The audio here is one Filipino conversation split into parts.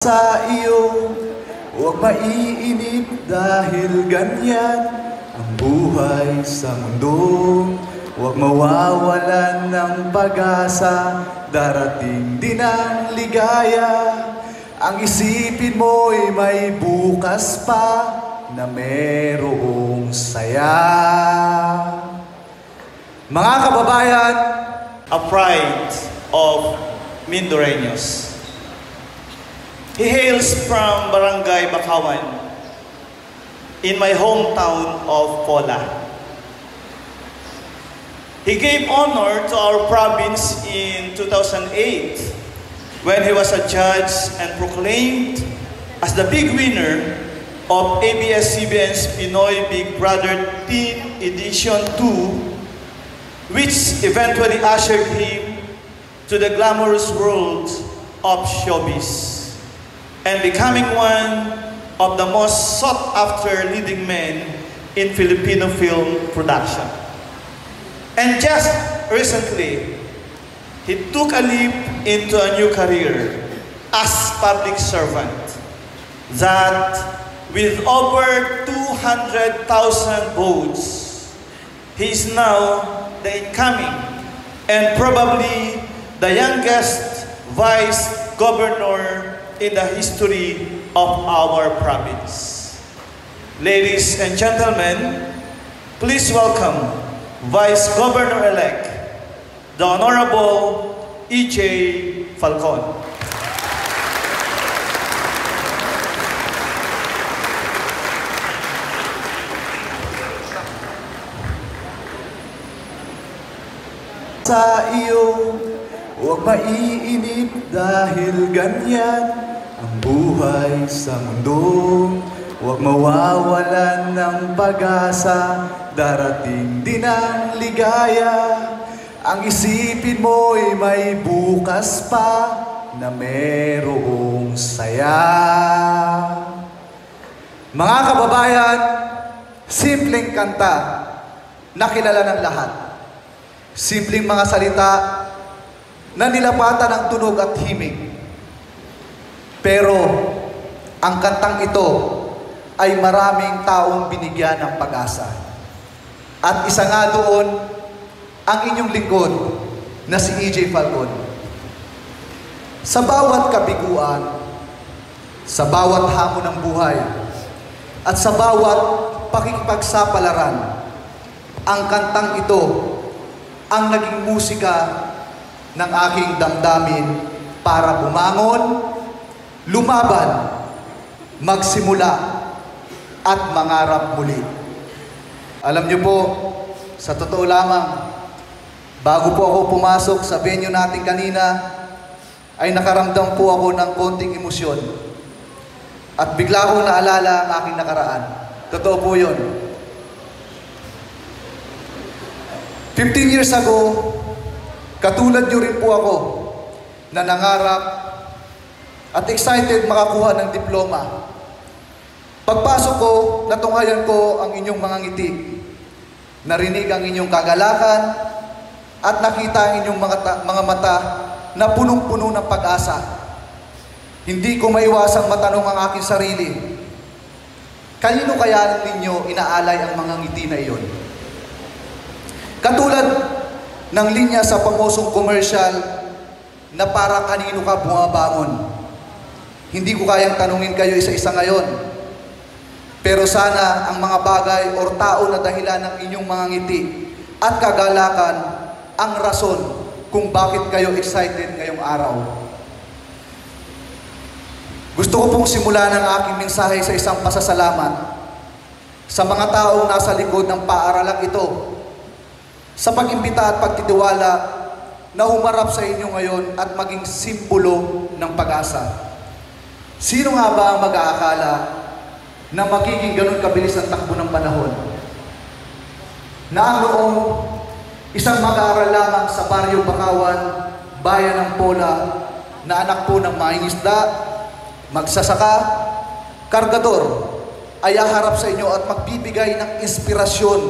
sa iyo, huwag maiinip dahil ganyan ang buhay sa mundo. Huwag mawawalan ng pag-asa, darating din ang ligaya. Ang isipin mo'y may bukas pa na merong saya. Mga kababayan, a pride of Mindoreños. He hails from Barangay Bakawan in my hometown of Pola. He gave honor to our province in 2008 when he was a judge and proclaimed as the big winner of ABS-CBN's Pinoy Big Brother Teen Edition 2, which eventually ushered him to the glamorous world of showbiz and becoming one of the most sought-after leading men in Filipino film production. And just recently, he took a leap into a new career as public servant that with over 200,000 votes, he is now the incoming and probably the youngest vice governor in the history of our province. Ladies and gentlemen, please welcome Vice Governor-elect, the Honorable E.J. Falcon. Sa iyo, huwag maiinip dahil ganyan ang buhay sa mundo. Huwag mawawalan ng pag-asa, darating din ang ligaya. Ang isipin mo'y may bukas pa na merong saya. Mga kababayan, simpleng kanta na kilala ng lahat. Simpleng mga salita na nilapatan ng tunog at himig. Pero ang kantang ito ay maraming taong binigyan ng pag-asa. At isa nga doon, ang inyong lingkod na si E.J. Falcon. Sa bawat kabiguan, sa bawat hamon ng buhay, at sa bawat pakikipagsapalaran, ang kantang ito ang naging musika ng aking damdamin para bumangon, lumaban, magsimula, at mangarap muli. Alam niyo po, sa totoo lamang, bago po ako pumasok sa venue natin kanina, ay nakaramdam po ako ng konting emosyon. At bigla akong naalala ang aking nakaraan. Totoo po yun. 15 years ago, katulad niyo rin po ako na nangarap at excited makakuha ng diploma. Pagpasok ko, natunghayan ko ang inyong mga ngiti. Narinig ang inyong kagalakan at nakita ang inyong mga mata na punong-puno ng pag-asa. Hindi ko maiwasang matanong ang aking sarili, kanino kaya ninyo inaalay ang mga ngiti na iyon? Katulad ng linya sa pamosong komersyal na para kanino ka bumabangon. Hindi ko kayang tanungin kayo isa-isa ngayon. Pero sana ang mga bagay o tao na dahilan ng inyong mga ngiti at kagalakan ang rason kung bakit kayo excited ngayong araw. Gusto ko pong simulan ang aking mensahe sa isang pasasalamat sa mga taong nasa likod ng paaralang ito sa pag-imbita at pagtitiwala na humarap sa inyo ngayon at maging simbolo ng pag-asa. Sino nga ba ang mag-aakala na magiging ganun kabilis ang takbo ng panahon? Na ang noong isang mag-aaral lamang sa Baryo Bakawan, bayan ng Pola, na anak po ng mangingisda, magsasaka, kargador, ay haharap sa inyo at magbibigay ng inspirasyon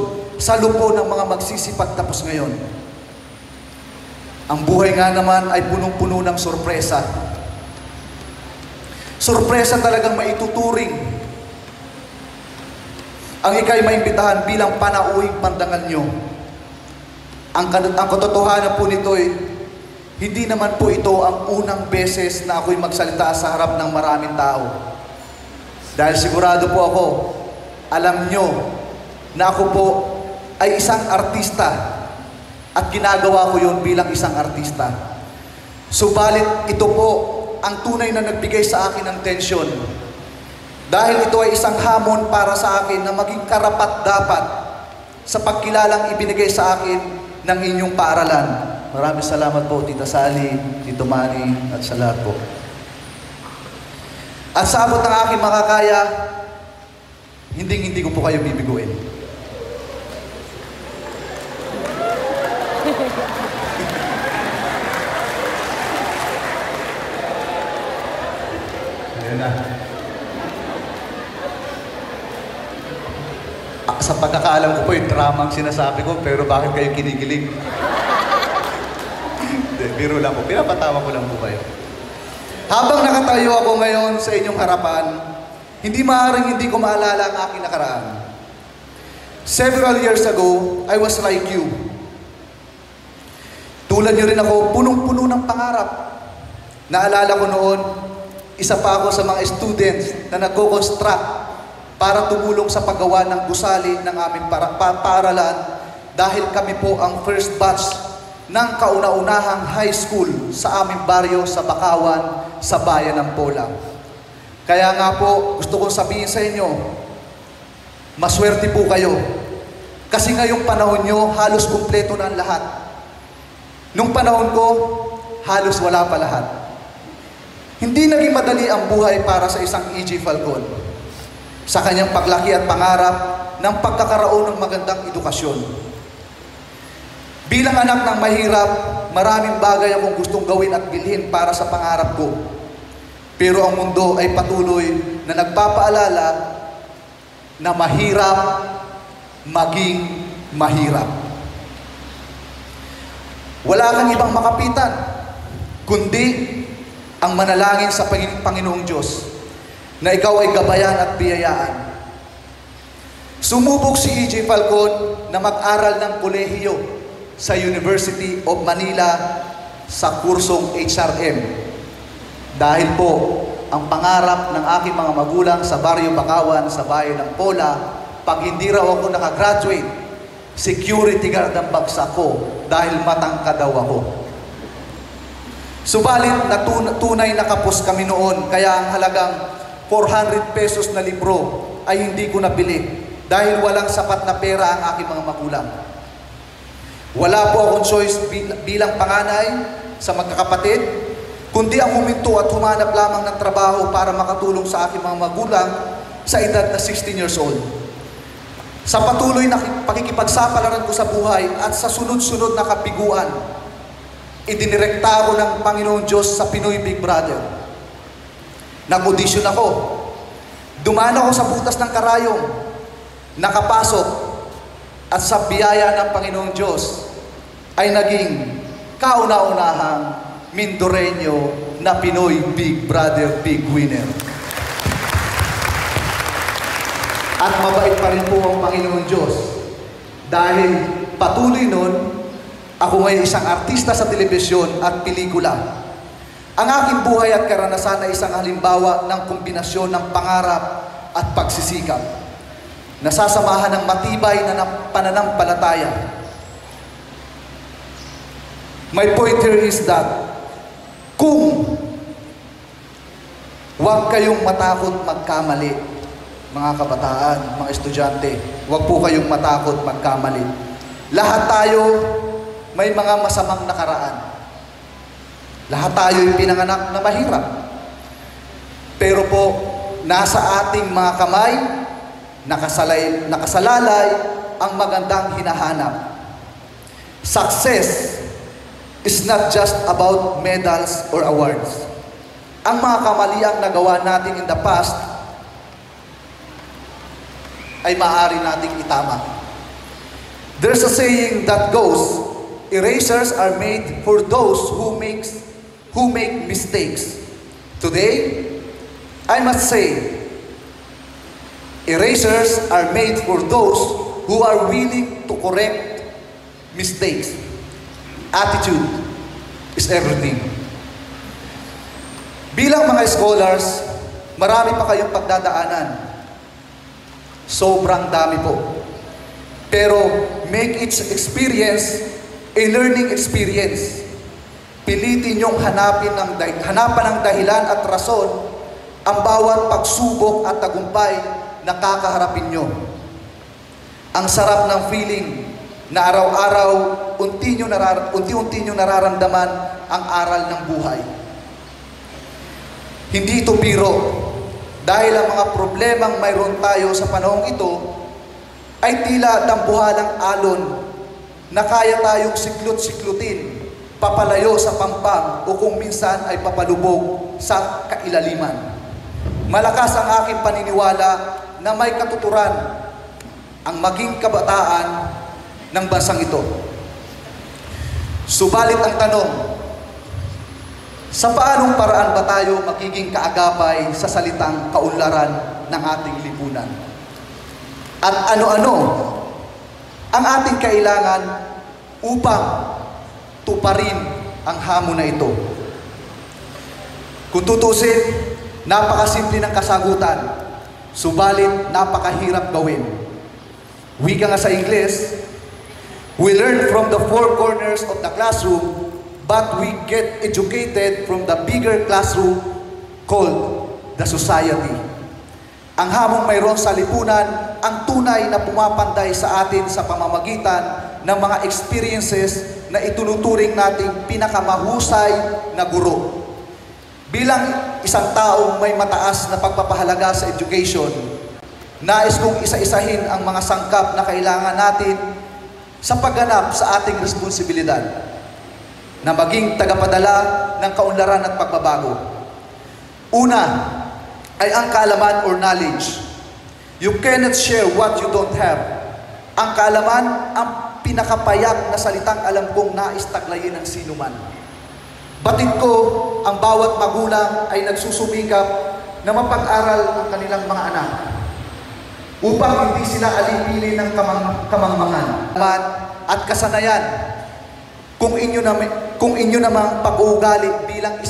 sa lupo ng mga magsisipag tapos ngayon. Ang buhay nga naman ay punong-puno ng sorpresa. Sorpresa talagang maituturing ang ika'y maimbitahan bilang panauhing pandangal nyo. Ang katotohanan po nito hindi naman po ito ang unang beses na ako'y magsalita sa harap ng maraming tao. Dahil sigurado po ako, alam nyo na ako po ay isang artista at ginagawa ko yun bilang isang artista. Subalit ito po ang tunay na nagbigay sa akin ng tensyon. Dahil ito ay isang hamon para sa akin na maging karapat-dapat sa pagkilalang ibinigay sa akin ng inyong paaralan. Maraming salamat po, Tita Sally, Tito Manny, at sa lahat po. At sa abot ng aking makakaya, hindi ko po kayo bibiguin. Ayan na. Sa pagkakaalam ko po, yung drama ang sinasabi ko, pero bakit kayo kinikilig? Hindi, biro lang po. Pinapatawa ko lang po kayo. Habang nakatayo ako ngayon sa inyong harapan, hindi maaaring hindi ko maalala ang aking nakaraan. Several years ago, I was like you. Tulad niyo rin ako, punong-puno ng pangarap. Naalala ko noon, isa pa ako sa mga students na nagko-construct para tumulong sa paggawa ng gusali ng aming paaralan dahil kami po ang first batch ng kauna-unahang high school sa aming baryo sa Bakawan, sa bayan ng Pola. Kaya nga po, gusto kong sabihin sa inyo, maswerte po kayo. Kasi ngayong panahon nyo, halos kumpleto na ang lahat. Nung panahon ko, halos wala pa lahat. Hindi naging madali ang buhay para sa isang E.J. Falcon sa kanyang paglaki at pangarap ng pagkakaroon ng magandang edukasyon. Bilang anak ng mahirap, maraming bagay akong gustong gawin at bilhin para sa pangarap ko. Pero ang mundo ay patuloy na nagpapaalala na mahirap maging mahirap. Wala kang ibang makapitan, kundi ang manalangin sa Panginoong Diyos na ikaw ay gabayan at biyayaan. Sumubok si E.J. Falcon na mag-aral ng kolehiyo sa University of Manila sa kursong HRM. Dahil po, ang pangarap ng aking mga magulang sa Baryo Bakawan, sa bayan ng Pola, pag hindi raw ako nakagraduate, security guard ang bagsak ko dahil matangkad daw ako. Subalit, tunay na kapos kami noon, kaya ang halagang 400 pesos na libro ay hindi ko nabili dahil walang sapat na pera ang aking mga magulang. Wala po akong choice bilang panganay sa magkakapatid, kundi ang huminto at humanap lamang ng trabaho para makatulong sa aking mga magulang sa edad na 16 years old. Sa patuloy na pakikipagsapalaran ko sa buhay at sa sunod-sunod na kabiguan, idinirekta ako ng Panginoon Diyos sa Pinoy Big Brother. Nag-audition ako. Dumaan ako sa butas ng karayong. Nakapasok. At sa biyaya ng Panginoong Diyos ay naging kauna-unahang Mindoreño na Pinoy Big Brother Big Winner. At mabait pa rin po ang Panginoong Diyos. Dahil patuloy nun, ako ngayon isang artista sa telebisyon at pelikula. Ang aking buhay at karanasan ay isang halimbawa ng kombinasyon ng pangarap at pagsisikap. Nasasamahan ng matibay na pananampalataya. My point here is that kung huwag kayong matakot magkamali, mga kabataan, mga estudyante, huwag po kayong matakot magkamali. Lahat tayo may mga masamang nakaraan. Lahat tayo yung pinanganak na mahirap. Pero po, nasa ating mga kamay, nakasalalay ang magandang hinahanap. Success is not just about medals or awards. Ang mga kamaliang nagawa natin in the past ay maaari nating itama. There's a saying that goes, erasers are made for those who make mistakes. Today, I must say, erasers are made for those who are willing to correct mistakes. Attitude is everything. Bilang mga scholars, marami pa kayong pagdadaanan. Sobrang dami po. Pero make each experience a learning experience. Pilitin niyong hanapan ng dahilan at rason ang bawat pagsubok at tagumpay na kakaharapin nyo. Ang sarap ng feeling na araw-araw unti-unti nyo nararamdaman ang aral ng buhay. Hindi ito biro, dahil ang mga problemang mayroon tayo sa panahong ito ay tila dambuhalang alon na kaya tayong siklot-siklutin, papalayo sa pampang o kung minsan ay papalubog sa kailaliman. Malakas ang aking paniniwala na may katuturan ang maging kabataan ng bansang ito. Subalit ang tanong, sa paanong paraan ba tayo magiging kaagapay sa salitang kaunlaran ng ating lipunan? At ano-ano ang ating kailangan upang tuparin ang hamon na ito? Kung tutusin, napakasimple ng kasagutan, subalit napakahirap gawin. Wika nga sa Ingles, we learn from the four corners of the classroom, but we get educated from the bigger classroom called the society. Ang hamong mayroon sa lipunan, ang tunay na pumapanday sa atin sa pamamagitan ng mga experiences na itunuturing nating pinakamahusay na guro. Bilang isang taong may mataas na pagpapahalaga sa education, nais kong isa-isahin ang mga sangkap na kailangan natin sa pagganap sa ating responsibilidad na maging tagapadala ng kaunlaran at pagbabago. Una ay ang kaalaman or knowledge. You cannot share what you don't have. Ang kaalaman, ang pinakapayak na salitang alam kong nais taglayin ng sinuman. Batid ko, ang bawat magulang ay nagsusumikap na mapag-aral ang kanilang mga anak upang hindi sila alipili ng kamangmangan at kasanayan kung inyo namang pag-uugali bilang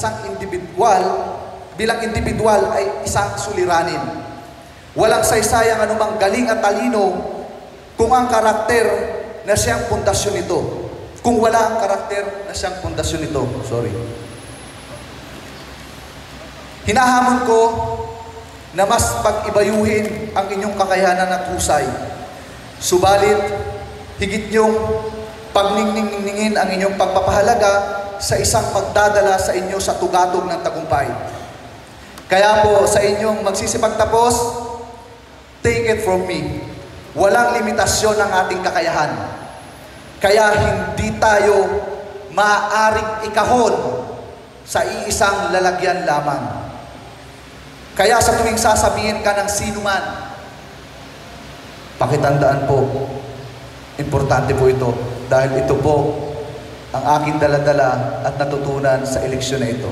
individual ay isang suliranin. Walang saysayang anumang galing at talino kung ang karakter na siyang pundasyon nito. Kung wala ang karakter na siyang pundasyon nito. Sorry. Hinahamon ko na mas pag-ibayuhin ang inyong kakayanan at husay. Subalit, higit niyong pagningningin ang inyong pagpapahalaga sa isang pagdadala sa inyo sa tugatog ng tagumpay. Kaya po sa inyong magsisipagtapos, take it from me. Walang limitasyon ang ating kakayahan. Kaya hindi tayo maaaring ikahon sa iisang lalagyan lamang. Kaya sa tuwing sasabihin ka ng sino man, pakitandaan po, importante po ito dahil ito po ang aking daladala at natutunan sa eleksyon na ito.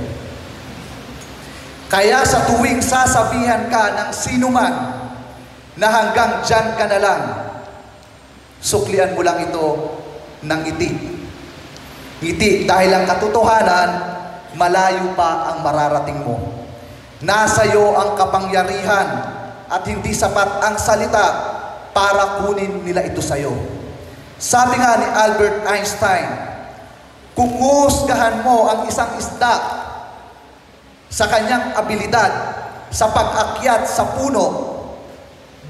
Kaya sa tuwing sasabihan ka ng sino man na hanggang dyan ka na lang, suklian mo lang ito ng ngiti. Ngiti dahil ang katotohanan, malayo pa ang mararating mo. Nasa iyo ang kapangyarihan at hindi sapat ang salita para kunin nila ito sa iyo. Sabi nga ni Albert Einstein, kung husgahan mo ang isang isda sa kanyang abilidad sa pag-akyat sa puno,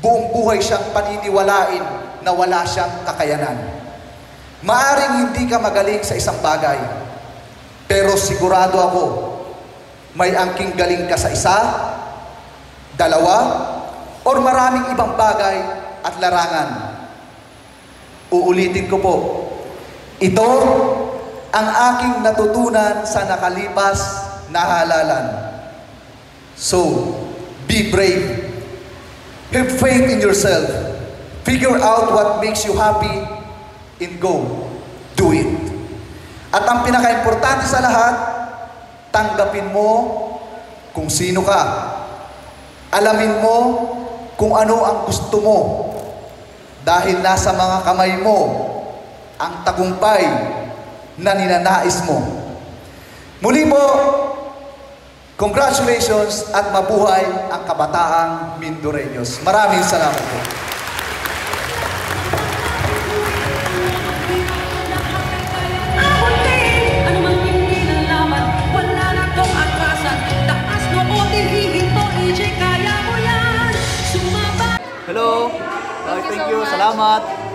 buong buhay siyang paniniwalain na wala siyang kakayanan. Maaring hindi ka magaling sa isang bagay, pero sigurado ako, may angking galing ka sa isa, dalawa, or maraming ibang bagay at larangan. Uulitin ko po, ito ang aking natutunan sa nakalipas na halalan. So, be brave. Have faith in yourself. Figure out what makes you happy and go. Do it. At ang pinaka-importante sa lahat, tanggapin mo kung sino ka. Alamin mo kung ano ang gusto mo dahil nasa mga kamay mo ang tagumpay na ninanais mo. Muli po, congratulations at mabuhay ang kabataang Mindoreños. Maraming salamat po. Hello. Thank you. Salamat.